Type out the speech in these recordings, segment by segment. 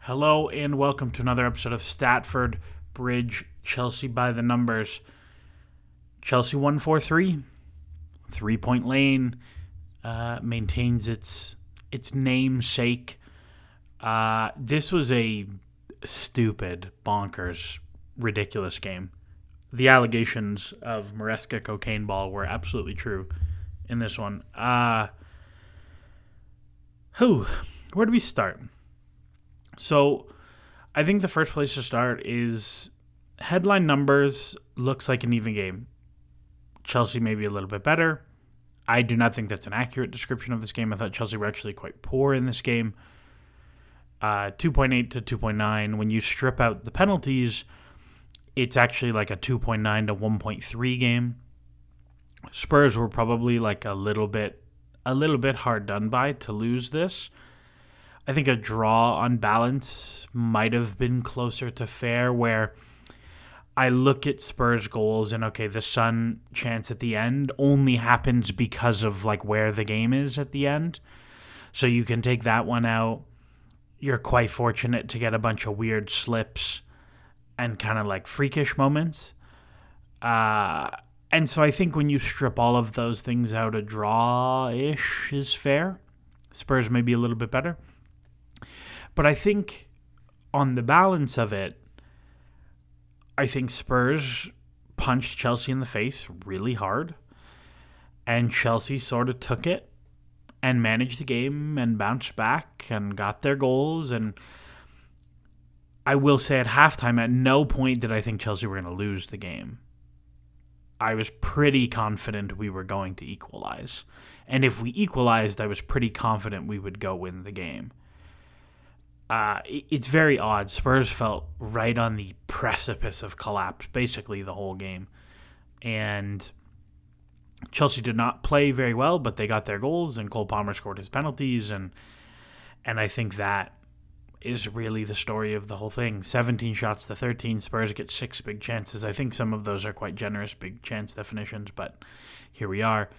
Hello and welcome to another episode of Statford Bridge Chelsea by the numbers. Chelsea won 4-3. 3-point lane maintains its namesake. This was a stupid, bonkers, ridiculous game. The allegations of Maresca cocaine ball were absolutely true in this one. Where do we start? So, I think the first place to start is headline numbers. Looks like an even game. Chelsea may be a little bit better. I do not think that's an accurate description of this game. I thought Chelsea were actually quite poor in this game. 2.8 to 2.9. When you strip out the penalties, it's actually like a 2.9 to 1.3 game. Spurs were probably like a little bit hard done by to lose this. I think a draw on balance might have been closer to fair, where I look at Spurs goals and, okay, the Son chance at the end only happens because of like where the game is at the end. So you can take that one out. You're quite fortunate to get a bunch of weird slips and kind of like freakish moments. And so I think when you strip all of those things out, a draw-ish is fair. Spurs may be a little bit better. But I think on the balance of it, I think Spurs punched Chelsea in the face really hard. And Chelsea sort of took it and managed the game and bounced back and got their goals. And I will say at halftime, at no point did I think Chelsea were going to lose the game. I was pretty confident we were going to equalize. And if we equalized, I was pretty confident we would go win the game. It's very odd. Spurs felt right on the precipice of collapse basically the whole game. And Chelsea did not play very well, but they got their goals, and Cole Palmer scored his penalties. And I think that is really the story of the whole thing. 17 shots to 13. Spurs get 6 big chances. I think some of those are quite generous big chance definitions, but here we are.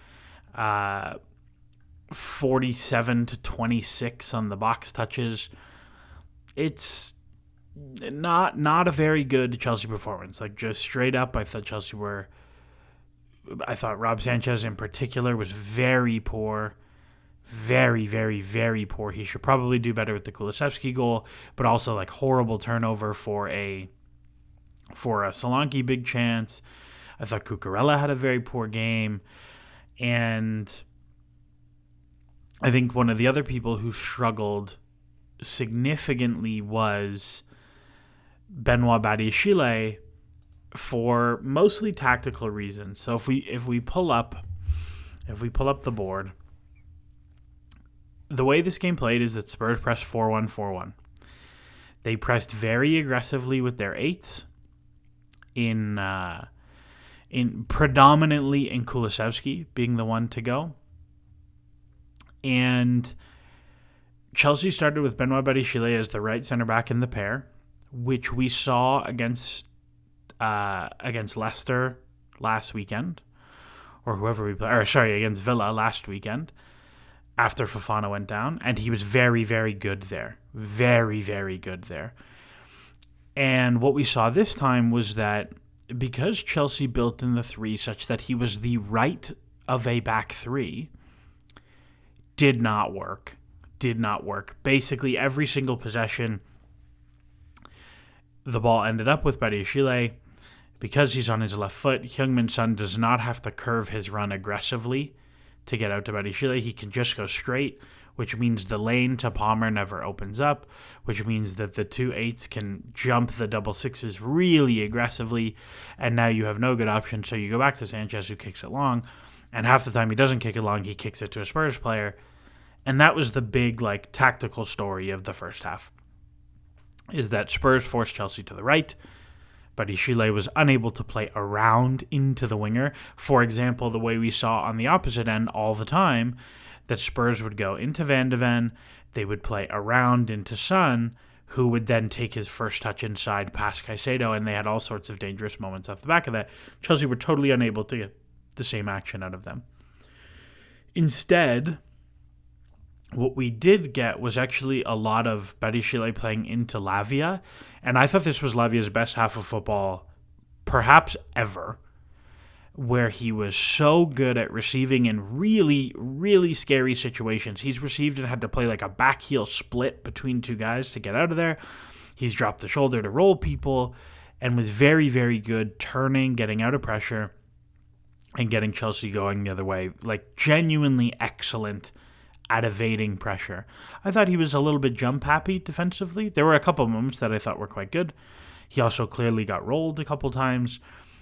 47 to 26 on the box touches. It's not a very good Chelsea performance. Like, just straight up, I thought Rob Sanchez in particular was very poor. Very, very, very poor. He should probably do better with the Kulusevski goal, but also like horrible turnover for a Solanke big chance. I thought Cucurella had a very poor game. And I think one of the other people who struggled significantly was Benoit Badiashile for mostly tactical reasons. So if we pull up the board, the way this game played is that Spurs pressed 4-1-4-1. They pressed very aggressively with their eights in predominantly in Kulusevski being the one to go. And Chelsea started with Benoit Badiashile as the right center back in the pair, which we saw against Leicester last weekend, or whoever we played. Against Villa last weekend after Fofana went down, and he was very, very good there. Very, very good there. And what we saw this time was that because Chelsea built in the three such that he was the right of a back three, did not work. Basically, every single possession, the ball ended up with Badiashile. Because he's on his left foot, Heung-min Son does not have to curve his run aggressively to get out to Badiashile. He can just go straight, which means the lane to Palmer never opens up, which means that the 2-8s can jump the double sixes really aggressively, and now you have no good option, so you go back to Sanchez, who kicks it long, and half the time he doesn't kick it long, he kicks it to a Spurs player. And that was the big tactical story of the first half, is that Spurs forced Chelsea to the right, but Badiashile was unable to play around into the winger. For example, the way we saw on the opposite end all the time, that Spurs would go into Van de Ven, they would play around into Son, who would then take his first touch inside past Caicedo, and they had all sorts of dangerous moments off the back of that. Chelsea were totally unable to get the same action out of them. Instead, What we did get was actually a lot of Badiashile playing into Lavia, and I thought this was Lavia's best half of football, perhaps ever, where he was so good at receiving in really, really scary situations. He's received and had to play like a back heel split between two guys to get out of there. He's dropped the shoulder to roll people and was very, very good turning, getting out of pressure, and getting Chelsea going the other way. Like, genuinely excellent at evading pressure. I thought he was a little bit jump happy defensively. There were a couple of moments that I thought were quite good. He also clearly got rolled a couple times.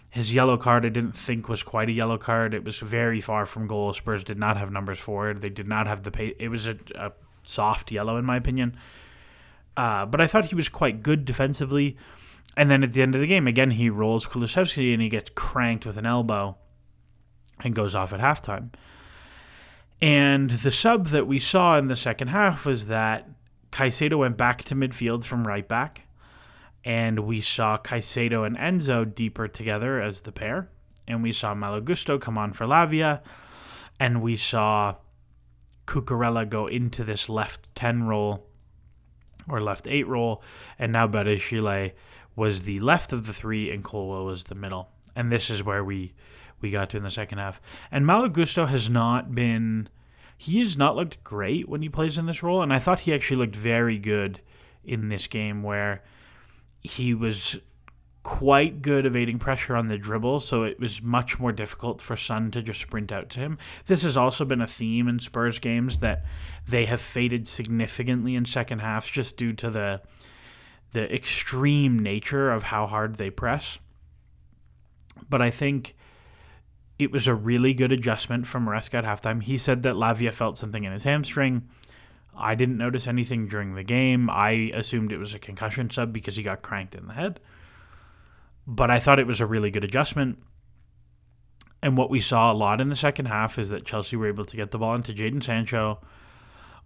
His yellow card I didn't think was quite a yellow card. It was very far from goal. Spurs did not have numbers for it. They did not have the pace. It was a soft yellow in my opinion. But I thought he was quite good defensively. And then at the end of the game, again, he rolls Kulusevski and he gets cranked with an elbow and goes off at halftime. And the sub that we saw in the second half was that Caicedo went back to midfield from right back. And we saw Caicedo and Enzo deeper together as the pair. And we saw Malo Gusto come on for Lavia. And we saw Cucurella go into this left 10 role or left 8 role. And now Badiashile was the left of the three and Colwell was the middle. And this is where we got to in the second half. And Malo Gusto has not looked great when he plays in this role. And I thought he actually looked very good in this game where he was quite good evading pressure on the dribble, so it was much more difficult for Son to just sprint out to him. This has also been a theme in Spurs games that they have faded significantly in second halves just due to the extreme nature of how hard they press. But I think it was a really good adjustment from Maresca at halftime. He said that Lavia felt something in his hamstring. I didn't notice anything during the game. I assumed it was a concussion sub because he got cranked in the head. But I thought it was a really good adjustment. And what we saw a lot in the second half is that Chelsea were able to get the ball into Jadon Sancho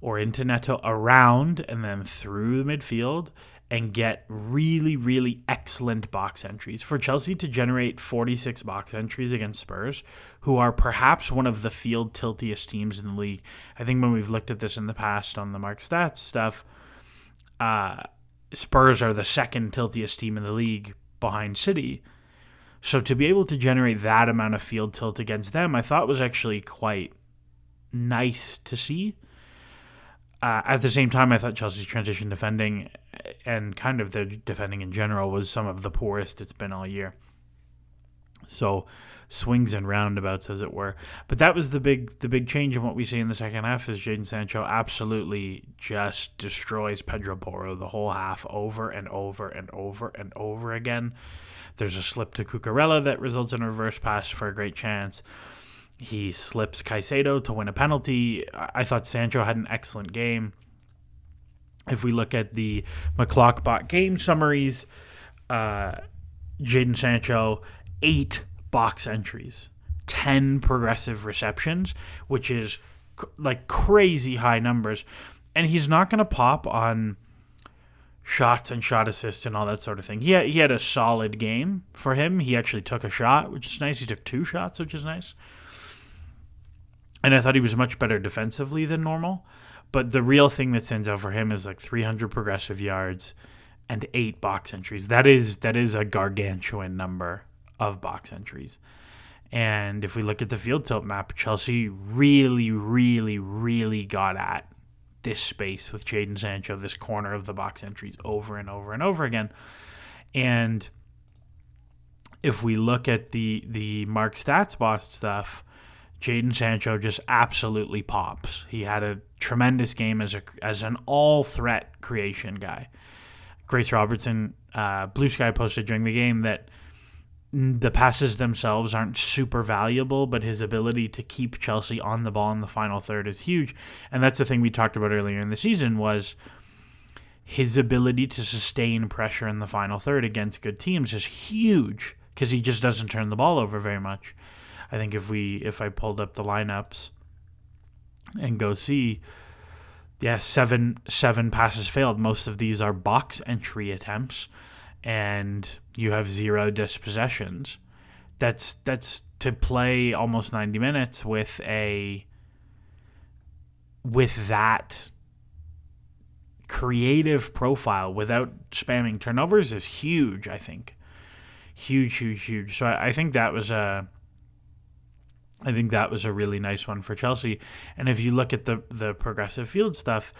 or into Neto around and then through the midfield and get really, really excellent box entries. For Chelsea to generate 46 box entries against Spurs, who are perhaps one of the field tiltiest teams in the league. I think when we've looked at this in the past on the Mark Stats stuff, Spurs are the second tiltiest team in the league behind City. So to be able to generate that amount of field tilt against them, I thought was actually quite nice to see. At the same time, I thought Chelsea's transition defending and kind of the defending in general was some of the poorest it's been all year. So swings and roundabouts, as it were. But that was the big change in what we see in the second half is Jadon Sancho absolutely just destroys Pedro Porro the whole half over and over and over and over again. There's a slip to Cucurella that results in a reverse pass for a great chance. He slips Caicedo to win a penalty. I thought Sancho had an excellent game. If we look at the McClockbot game summaries, Jadon Sancho, 8 box entries, 10 progressive receptions, which is like crazy high numbers. And he's not going to pop on shots and shot assists and all that sort of thing. He had a solid game for him. He actually took a shot, which is nice. He took 2 shots, which is nice. And I thought he was much better defensively than normal. But the real thing that stands out for him is like 300 progressive yards and 8 box entries. That is a gargantuan number of box entries. And if we look at the field tilt map, Chelsea really, really, really got at this space with Jadon Sancho, this corner of the box entries over and over and over again. And if we look at the Mark Stats Boss stuff, Jadon Sancho just absolutely pops. He had a tremendous game as an all-threat creation guy. Grace Robertson, Blue Sky posted during the game that the passes themselves aren't super valuable, but his ability to keep Chelsea on the ball in the final third is huge. And that's the thing we talked about earlier in the season was his ability to sustain pressure in the final third against good teams is huge because he just doesn't turn the ball over very much. I think if I pulled up the lineups and go see, 7 passes failed. Most of these are box entry attempts, and you have 0 dispossessions. That's to play almost 90 minutes with a with that creative profile without spamming turnovers is huge, I think. Huge. So I think that was a really nice one for Chelsea. And if you look at the progressive field stuff,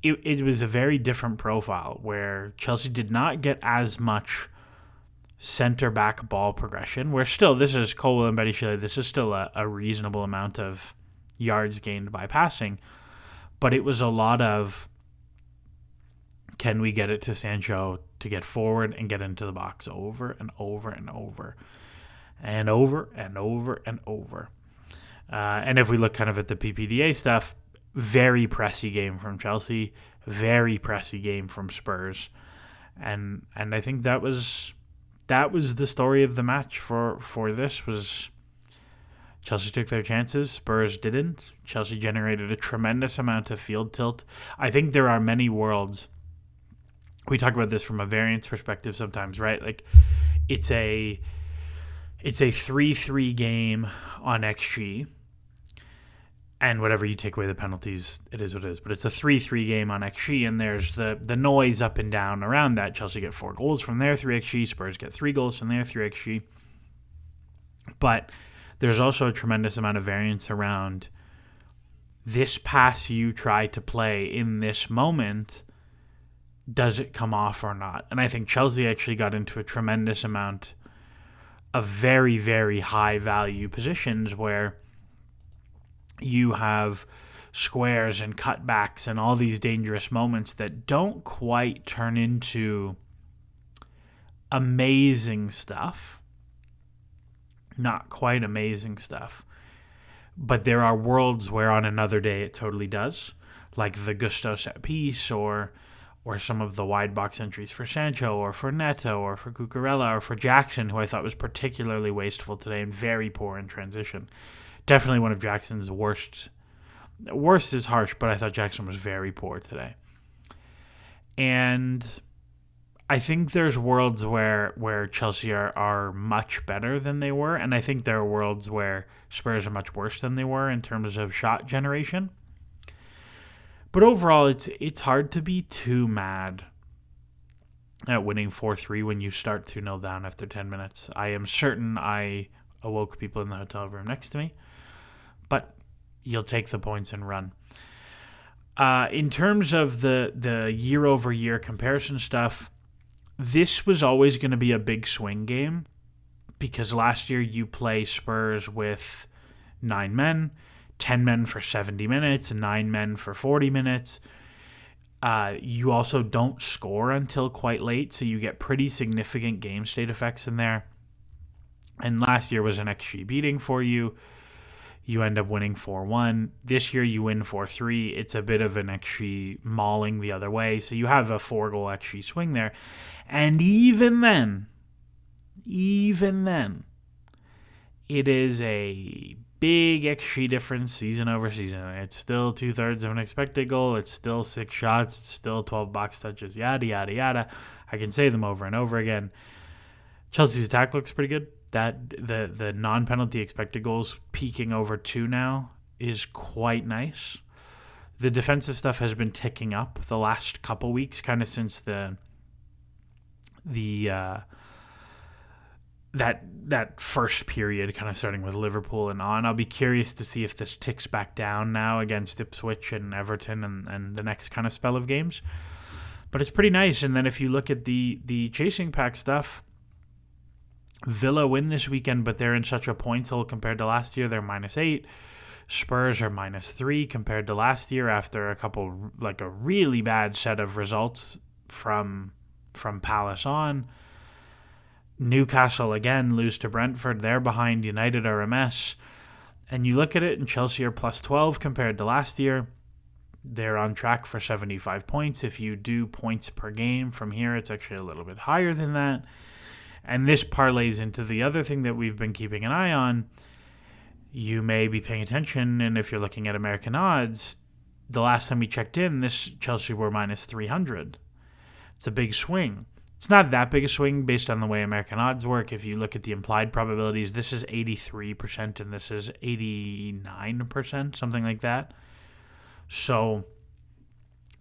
it was a very different profile where Chelsea did not get as much center back ball progression. Where still, this is Cole and Betty, this is still a reasonable amount of yards gained by passing, but it was a lot of, can we get it to Sancho to get forward and get into the box over and over and over and over and over and over. And if we look kind of at the PPDA stuff, very pressy game from Chelsea, very pressy game from Spurs, and I think that was the story of the match for this. Was Chelsea took their chances, Spurs didn't. Chelsea generated a tremendous amount of field tilt. I think there are many worlds. We talk about this from a variance perspective sometimes, right? Like it's a 3-3 game on XG. And whatever you take away the penalties, it is what it is. But it's a 3-3 game on XG, and there's the noise up and down around that. Chelsea get 4 goals from their 3 XG. Spurs get 3 goals from their 3 XG. But there's also a tremendous amount of variance around this pass you try to play in this moment. Does it come off or not? And I think Chelsea actually got into a tremendous amount of very, very high value positions where you have squares and cutbacks and all these dangerous moments that don't quite turn into amazing stuff. Not quite amazing stuff. But there are worlds where on another day it totally does. Like the Gusto set piece or some of the wide box entries for Sancho or for Neto or for Cucurella or for Jackson, who I thought was particularly wasteful today and very poor in transition. Definitely one of Jackson's worst. Worst is harsh, but I thought Jackson was very poor today. And I think there's worlds where Chelsea are much better than they were, and I think there are worlds where Spurs are much worse than they were in terms of shot generation. But overall, it's hard to be too mad at winning 4-3 when you start 2-0 down after 10 minutes. I am certain I awoke people in the hotel room next to me, but you'll take the points and run. In terms of the year-over-year comparison stuff, this was always going to be a big swing game because last year you play Spurs with 9 men, 10 men for 70 minutes, 9 men for 40 minutes. You also don't score until quite late, so you get pretty significant game state effects in there. And last year was an XG beating for you. You end up winning 4-1. This year you win 4-3. It's a bit of an XG mauling the other way, so you have a 4-goal XG swing there. And even then, it is a big XG difference season over season. It's still 2/3 of an expected goal. It's still 6 shots. It's still 12 box touches. Yada, yada, yada. I can say them over and over again. Chelsea's attack looks pretty good. That the non-penalty expected goals peaking over 2 now is quite nice. The defensive stuff has been ticking up the last couple weeks, kind of since that first period, kind of starting with Liverpool and on. I'll be curious to see if this ticks back down now against Ipswich and Everton and the next kind of spell of games. But it's pretty nice. And then if you look at the chasing pack stuff, Villa win this weekend, but they're in such a points hole compared to last year. They're -8. Spurs are -3 compared to last year after a really bad set of results from Palace on. Newcastle again lose to Brentford. They're behind. United are a mess. And you look at it, and Chelsea are +12 compared to last year. They're on track for 75 points. If you do points per game from here, it's actually a little bit higher than that. And this parlays into the other thing that we've been keeping an eye on. You may be paying attention, and if you're looking at American odds, the last time we checked in, this Chelsea were -300. It's a big swing. It's not that big a swing based on the way American odds work. If you look at the implied probabilities, this is 83% and this is 89%, something like that. So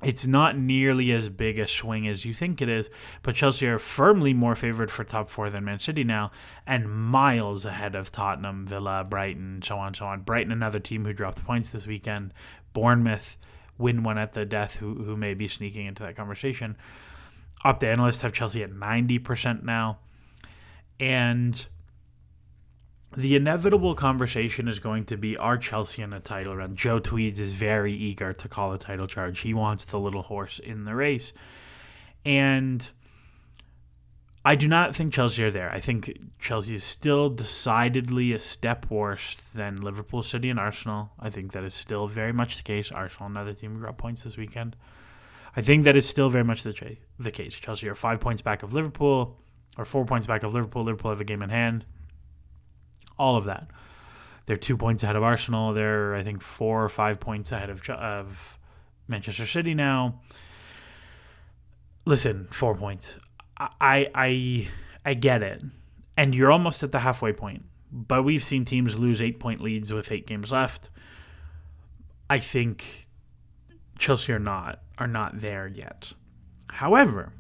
it's not nearly as big a swing as you think it is, but Chelsea are firmly more favored for top four than Man City now, and miles ahead of Tottenham, Villa, Brighton, so on, so on. Brighton, another team who dropped points this weekend. Bournemouth win one at the death, who may be sneaking into that conversation. Opta analysts have Chelsea at 90% now. And the inevitable conversation is going to be, are Chelsea in a title run? Joe Tweeds is very eager to call a title charge. He wants the little horse in the race. And I do not think Chelsea are there. I think Chelsea is still decidedly a step worse than Liverpool, City, and Arsenal. I think that is still very much the case. Arsenal, another team who got points this weekend. I think that is still very much the case. Chelsea are 5 points back of Liverpool, or 4 points back of Liverpool. Liverpool have a game in hand. All of that. They're 2 points ahead of Arsenal. They're, I think, 4 or 5 points ahead of Manchester City now. Listen, 4 points. I get it. And you're almost at the halfway point. But we've seen teams lose 8-point leads with 8 games left. I think Chelsea are not there yet. However,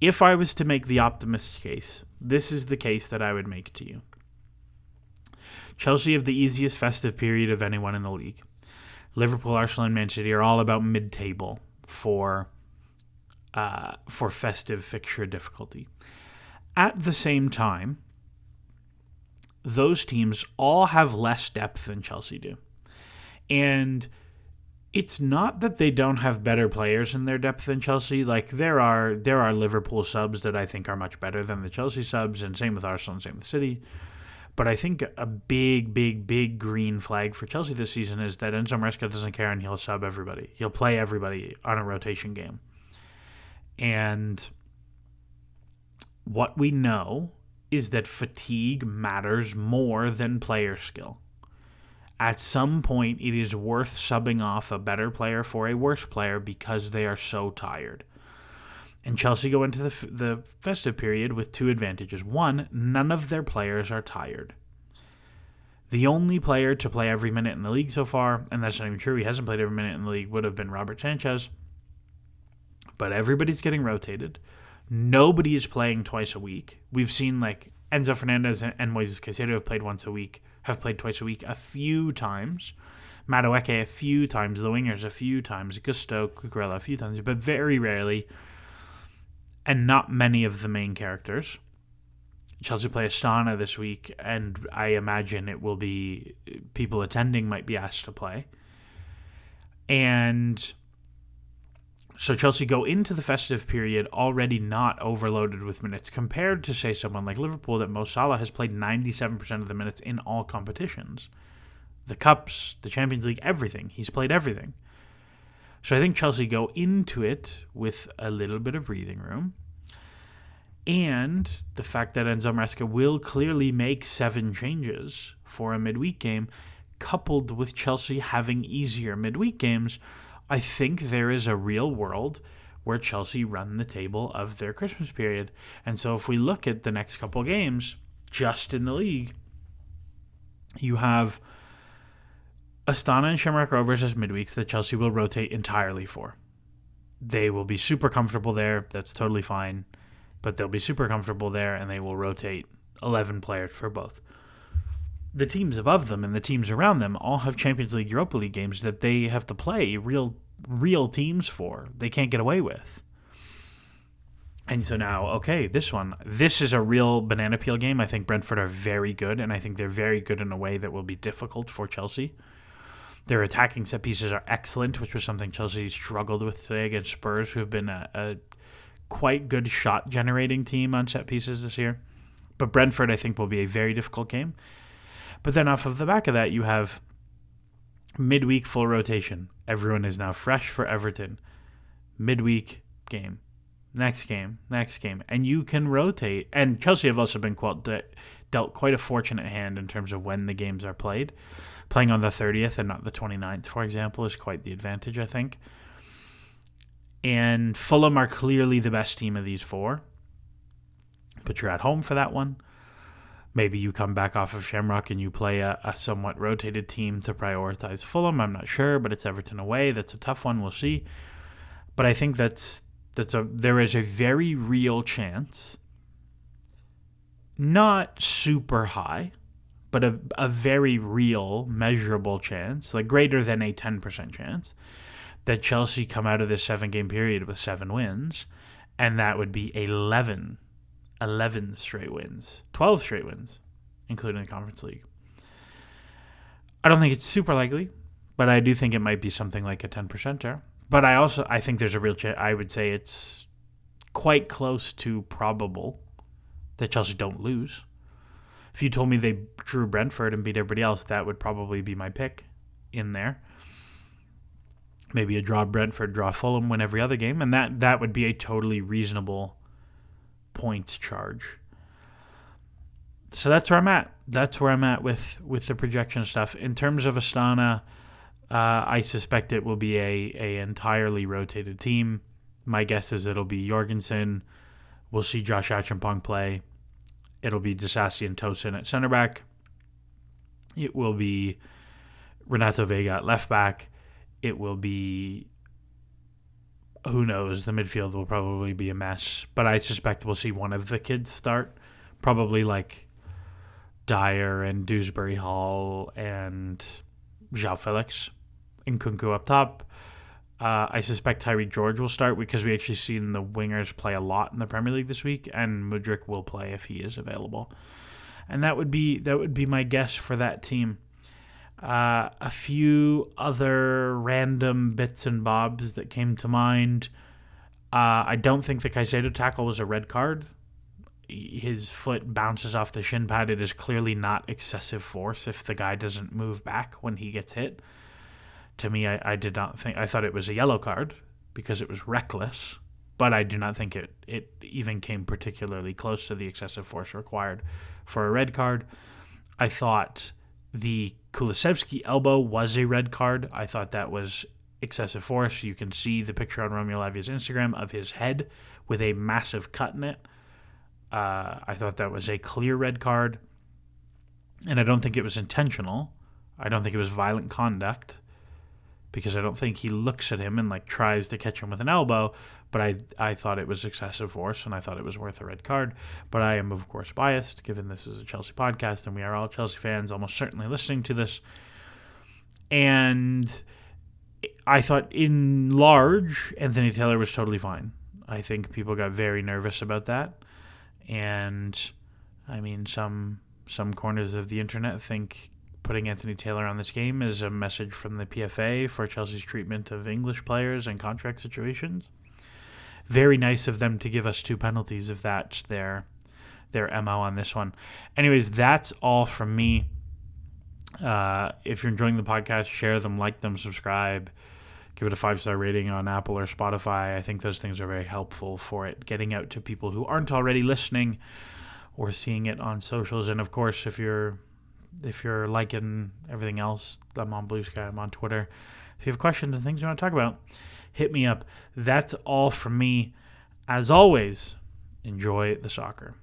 if I was to make the optimist case, this is the case that I would make to you. Chelsea have the easiest festive period of anyone in the league. Liverpool, Arsenal, and Man City are all about mid-table for festive fixture difficulty. At the same time, those teams all have less depth than Chelsea do. And it's not that they don't have better players in their depth than Chelsea. Like, there are Liverpool subs that I think are much better than the Chelsea subs, and same with Arsenal and same with City. But I think a big green flag for Chelsea this season is that Enzo Maresca doesn't care, and he'll sub everybody. He'll play everybody on a rotation game. And what we know is that fatigue matters more than player skill. At some point, it is worth subbing off a better player for a worse player because they are so tired. And Chelsea go into the festive period with two advantages. One, none of their players are tired. The only player to play every minute in the league so far, and that's not even true, he hasn't played every minute in the league, would have been Robert Sanchez. But everybody's getting rotated. Nobody is playing twice a week. We've seen like Enzo Fernandez and Moises Caicedo have played twice a week a few times. Madueke a few times, the wingers a few times, Gusto, Cucurella a few times, but very rarely, and not many of the main characters. Chelsea play Astana this week, and I imagine it will be people attending might be asked to play. And so Chelsea go into the festive period already not overloaded with minutes compared to, say, someone like Liverpool that Mo Salah has played 97% of the minutes in all competitions. The Cups, the Champions League, everything. He's played everything. So I think Chelsea go into it with a little bit of breathing room. And the fact that Enzo Maresca will clearly make 7 changes for a midweek game, coupled with Chelsea having easier midweek games, I think there is a real world where Chelsea run the table of their Christmas period. And so if we look at the next couple games, just in the league, you have Astana and Shamrock Rovers as midweeks that Chelsea will rotate entirely for. They will be super comfortable there. That's totally fine. But they'll be super comfortable there, and they will rotate 11 players for both. The teams above them and the teams around them all have Champions League, Europa League games that they have to play real teams for. They can't get away with. And so now, okay, this is a real banana peel game. I think Brentford are very good, and I think they're very good in a way that will be difficult for Chelsea. Their attacking set pieces are excellent, which was something Chelsea struggled with today against Spurs, who have been a quite good shot-generating team on set pieces this year. But Brentford, I think, will be a very difficult game. But then off of the back of that, you have midweek full rotation. Everyone is now fresh for Everton. Midweek game. Next game. And you can rotate. And Chelsea have also been dealt quite a fortunate hand in terms of when the games are played. Playing on the 30th and not the 29th, for example, is quite the advantage, I think. And Fulham are clearly the best team of these 4. But you're at home for that one. Maybe you come back off of Shamrock and you play a somewhat rotated team to prioritize Fulham. I'm not sure, but it's Everton away. That's a tough one. We'll see. But I think there is a very real chance, not super high, but a very real, measurable chance, like greater than a 10% chance, that Chelsea come out of this 7-game period with 7 wins, and that would be 11 straight wins, 12 straight wins, including the Conference League. I don't think it's super likely, but I do think it might be something like a 10%er. But I think there's a real chance. I would say it's quite close to probable that Chelsea don't lose. If you told me they drew Brentford and beat everybody else, that would probably be my pick in there. Maybe a draw Brentford, draw Fulham, win every other game, and that would be a totally reasonable points charge. So that's where I'm at. That's where I'm at with the projection stuff. In terms of Astana, I suspect it will be a entirely rotated team. My guess is it'll be Jorgensen. We'll see Josh Achampong play. It'll be Disasi and Tosin at center back. It will be Renato Vega at left back. It will be, who knows, the midfield will probably be a mess. But I suspect we'll see one of the kids start. Probably like Dyer and Dewsbury Hall and João Felix and Nkunku up top. I suspect Tyree George will start because we actually seen the wingers play a lot in the Premier League this week, and Mudryk will play if he is available. And that would be my guess for that team. A few other random bits and bobs that came to mind. I don't think the Caicedo tackle was a red card. His foot bounces off the shin pad. It is clearly not excessive force if the guy doesn't move back when he gets hit. To me, I did not think. I thought it was a yellow card because it was reckless, but I do not think it even came particularly close to the excessive force required for a red card. I thought the Kulusevski elbow was a red card. I thought that was excessive force. You can see the picture on Romeo Lavia's Instagram of his head with a massive cut in it. I thought that was a clear red card, and I don't think it was intentional. I don't think it was violent conduct, because I don't think he looks at him and like tries to catch him with an elbow, but I thought it was excessive force, and I thought it was worth a red card. But I am, of course, biased, given this is a Chelsea podcast, and we are all Chelsea fans, almost certainly listening to this. And I thought, in large, Anthony Taylor was totally fine. I think people got very nervous about that. And, I mean, some corners of the internet think putting Anthony Taylor on this game is a message from the PFA for Chelsea's treatment of English players and contract situations. Very nice of them to give us 2 penalties if that's their MO on this one. Anyways, that's all from me. If you're enjoying the podcast, share them, like them, subscribe. Give it a 5-star rating on Apple or Spotify. I think those things are very helpful for it getting out to people who aren't already listening or seeing it on socials. And, of course, if you're liking everything else, I'm on Blue Sky, I'm on Twitter. If you have questions and things you want to talk about, hit me up. That's all from me. As always, enjoy the soccer.